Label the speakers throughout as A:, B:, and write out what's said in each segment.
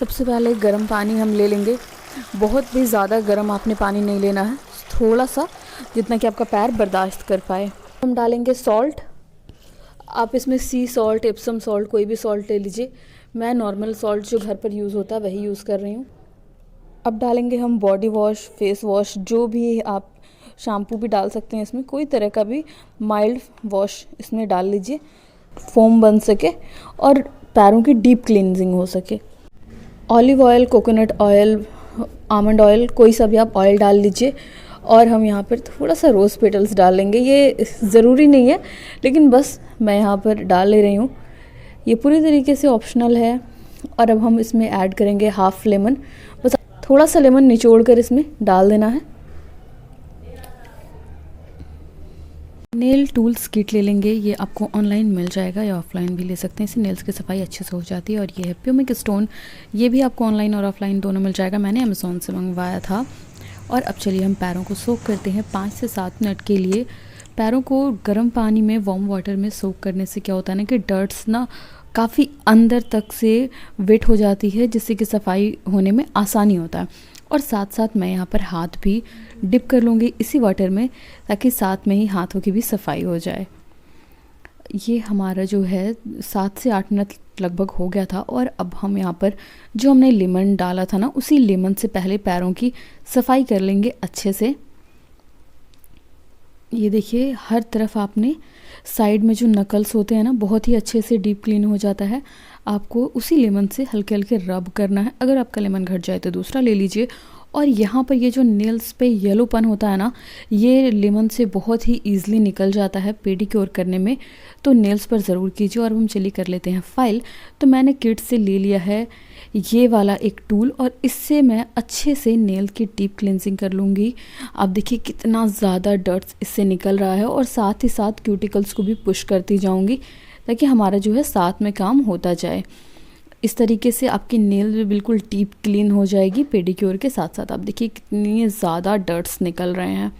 A: सबसे पहले गर्म पानी हम ले लेंगे। बहुत भी ज़्यादा गर्म आपने पानी नहीं लेना है, थोड़ा सा जितना कि आपका पैर बर्दाश्त कर पाए। हम डालेंगे सॉल्ट। आप इसमें सी सॉल्ट, एप्सम सॉल्ट, कोई भी सॉल्ट ले लीजिए। मैं नॉर्मल सॉल्ट जो घर पर यूज़ होता है वही यूज़ कर रही हूँ। अब डालेंगे हम बॉडी वॉश, फेस वॉश, जो भी आप शैम्पू भी डाल सकते हैं इसमें, कोई तरह का भी माइल्ड वॉश इसमें डाल लीजिए, फोम बन सके और पैरों की डीप क्लींजिंग हो सके। Olive oil, coconut oil, almond oil, कोई सा भी आप ऑयल डाल लीजिए। और हम यहाँ पर थोड़ा सा रोज़ पेटल्स डाल लेंगे। ये ज़रूरी नहीं है लेकिन बस मैं यहाँ पर डाल ले रही हूँ, ये पूरी तरीके से ऑप्शनल है। और अब हम इसमें ऐड करेंगे हाफ़ लेमन, बस थोड़ा सा लेमन निचोड़ कर इसमें डाल देना है। नेल टूल्स किट ले लेंगे, ये आपको ऑनलाइन मिल जाएगा या ऑफलाइन भी ले सकते हैं। इससे नेल्स की सफाई अच्छे से हो जाती है। और ये है प्यूमिक स्टोन, ये भी आपको ऑनलाइन और ऑफलाइन दोनों मिल जाएगा। मैंने अमेज़ॉन से मंगवाया था। और अब चलिए हम पैरों को सोक करते हैं 5 से 7 मिनट के लिए। पैरों को गर्म पानी में, वार्म वाटर में सोक करने से क्या होता है ना कि डर्ट्स ना काफ़ी अंदर तक से वेट हो जाती है, जिससे कि सफाई होने में आसानी होता है। और साथ साथ मैं यहाँ पर हाथ भी डिप कर लूँगी इसी वाटर में, ताकि साथ में ही हाथों की भी सफाई हो जाए। ये हमारा जो है 7 से 8 मिनट लगभग हो गया था। और अब हम यहाँ पर जो हमने लेमन डाला था ना, उसी लेमन से पहले पैरों की सफाई कर लेंगे अच्छे से। ये देखिए, हर तरफ आपने साइड में जो नकल्स होते हैं ना, बहुत ही अच्छे से डीप क्लीन हो जाता है। आपको उसी लेमन से हल्के हल्के रब करना है। अगर आपका लेमन घट जाए तो दूसरा ले लीजिए। और यहाँ पर ये जो नेल्स पे येलोपन होता है ना, ये लेमन से बहुत ही ईजिली निकल जाता है पेडिक्योर करने में, तो नेल्स पर ज़रूर कीजिए। और हम चलिए कर लेते हैं फाइल। तो मैंने किट से ले लिया है ये वाला एक टूल, और इससे मैं अच्छे से नेल की डीप क्लिनजिंग कर लूँगी। आप देखिए कितना ज़्यादा डर्ट्स इससे निकल रहा है। और साथ ही साथ क्यूटिकल्स को भी पुश करती जाऊँगी, ताकि हमारा जो है साथ में काम होता जाए। इस तरीके से आपकी नेल भी बिल्कुल डीप क्लीन हो जाएगी पेडिक्योर के साथ साथ। आप देखिए कितनी ज़्यादा डर्ट्स निकल रहे हैं।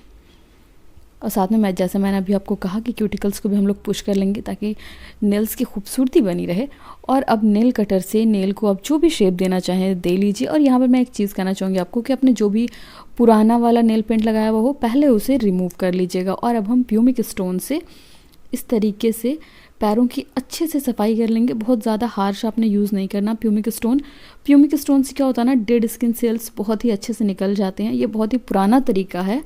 A: और साथ में जैसे मैंने अभी आपको कहा कि क्यूटिकल्स को भी हम लोग पुश कर लेंगे, ताकि नेल्स की खूबसूरती बनी रहे। और अब नेल कटर से नेल को आप जो भी शेप देना चाहें दे लीजिए। और यहाँ पर मैं एक चीज़ कहना चाहूँगी आपको कि आपने जो भी पुराना वाला नेल पेंट लगाया हुआ हो, पहले उसे रिमूव कर लीजिएगा। और अब हम प्यूमिक स्टोन से इस तरीके से पैरों की अच्छे से सफाई कर लेंगे। बहुत ज़्यादा हार्श आपने यूज़ नहीं करना। प्यूमिक स्टोन से क्या होता है ना, डेड स्किन सेल्स बहुत ही अच्छे से निकल जाते हैं। ये बहुत ही पुराना तरीका है,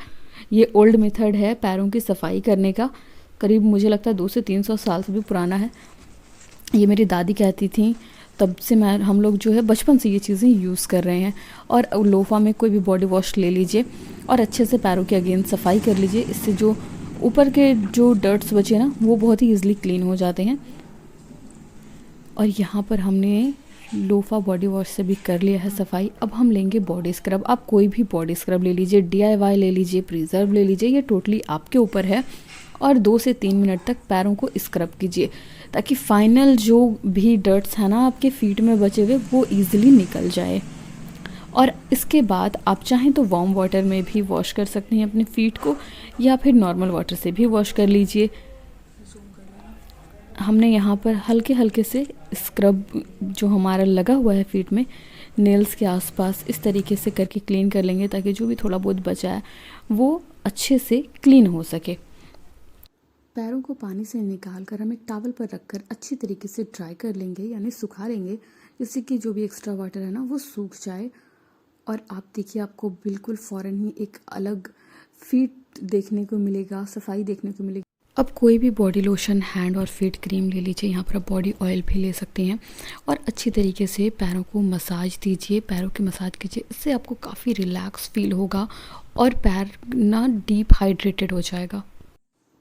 A: ये ओल्ड मेथड है पैरों की सफाई करने का। करीब मुझे लगता है 200 से 300 साल से भी पुराना है। ये मेरी दादी कहती थी, तब से हम लोग जो है बचपन से ये चीज़ें यूज़ कर रहे हैं। और लोफा में कोई भी बॉडी वॉश ले लीजिए और अच्छे से पैरों की अगेन सफाई कर लीजिए। इससे जो ऊपर के जो डर्ट्स बचे ना, वो बहुत ही ईजिली क्लीन हो जाते हैं। और यहाँ पर हमने लोफा बॉडी वॉश से भी कर लिया है सफाई। अब हम लेंगे बॉडी स्क्रब। आप कोई भी बॉडी स्क्रब ले लीजिए, DIY ले लीजिए, प्रिजर्व ले लीजिए, ये टोटली आपके ऊपर है। और 2 से 3 मिनट तक पैरों को स्क्रब कीजिए, ताकि फाइनल जो भी डर्ट्स है ना आपके फीट में बचे हुए, वो ईजिली निकल जाए। और इसके बाद आप चाहें तो वार्म वाटर में भी वॉश कर सकते हैं अपने फीट को, या फिर नॉर्मल वाटर से भी वॉश कर लीजिए। हमने यहाँ पर हल्के हल्के से स्क्रब जो हमारा लगा हुआ है फीट में, नेल्स के आसपास, इस तरीके से करके क्लीन कर लेंगे, ताकि जो भी थोड़ा बहुत बचा है वो अच्छे से क्लीन हो सके। पैरों को पानी से निकाल कर हम एक टॉवल पर रखकर अच्छी तरीके से ड्राई कर लेंगे, यानी सुखा लेंगे, जिससे कि जो भी एक्स्ट्रा वाटर है ना वो सूख जाए। और आप देखिए, आपको बिल्कुल फ़ौरन ही एक अलग फीट देखने को मिलेगा, सफाई देखने को मिलेगी। अब कोई भी बॉडी लोशन, हैंड और फीट क्रीम ले लीजिए। यहाँ पर आप बॉडी ऑयल भी ले सकते हैं। और अच्छी तरीके से पैरों को मसाज दीजिए, पैरों की मसाज कीजिए। इससे आपको काफ़ी रिलैक्स फील होगा और पैर ना डीप हाइड्रेटेड हो जाएगा।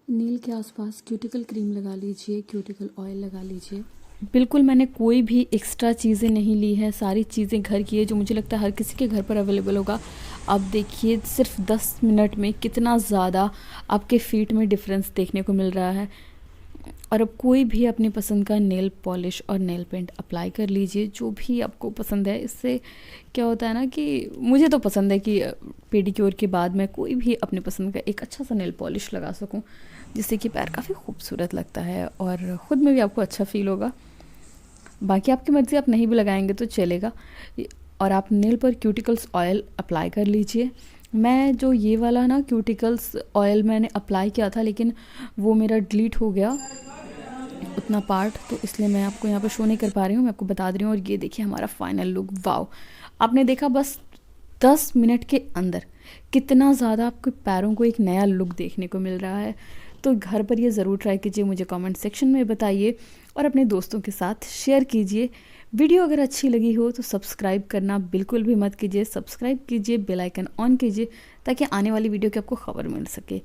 A: नील के आसपास क्यूटिकल क्रीम लगा लीजिए, क्यूटिकल ऑयल लगा लीजिए। बिल्कुल मैंने कोई भी एक्स्ट्रा चीज़ें नहीं ली है, सारी चीज़ें घर की है, जो मुझे लगता है हर किसी के घर पर अवेलेबल होगा। आप देखिए सिर्फ 10 मिनट में कितना ज़्यादा आपके फीट में डिफरेंस देखने को मिल रहा है। और अब कोई भी अपनी पसंद का नेल पॉलिश और नेल पेंट अप्लाई कर लीजिए, जो भी आपको पसंद है। इससे क्या होता है ना कि मुझे तो पसंद है कि पेडिक्योर के बाद मैं कोई भी अपनी पसंद का एक अच्छा सा नेल पॉलिश लगा सकूं, जिससे कि पैर काफ़ी खूबसूरत लगता है और ख़ुद में भी आपको अच्छा फील होगा। बाकी आपकी मर्ज़ी, आप नहीं भी लगाएंगे तो चलेगा। और आप नेल पर क्यूटिकल्स ऑयल अप्लाई कर लीजिए। मैं जो ये वाला ना क्यूटिकल्स ऑयल मैंने अप्लाई किया था, लेकिन वो मेरा डिलीट हो गया उतना पार्ट, तो इसलिए मैं आपको यहाँ पर शो नहीं कर पा रही हूँ, मैं आपको बता दे रही हूँ। और ये देखिए हमारा फाइनल लुक, वाओ। आपने देखा बस 10 मिनट के अंदर कितना ज़्यादा आपके पैरों को एक नया लुक देखने को मिल रहा है। तो घर पर ये ज़रूर ट्राई कीजिए, मुझे कमेंट सेक्शन में बताइए और अपने दोस्तों के साथ शेयर कीजिए। वीडियो अगर अच्छी लगी हो तो सब्सक्राइब करना बिल्कुल भी मत कीजिए, सब्सक्राइब कीजिए, बेल आइकन ऑन कीजिए ताकि आने वाली वीडियो की आपको खबर मिल सके।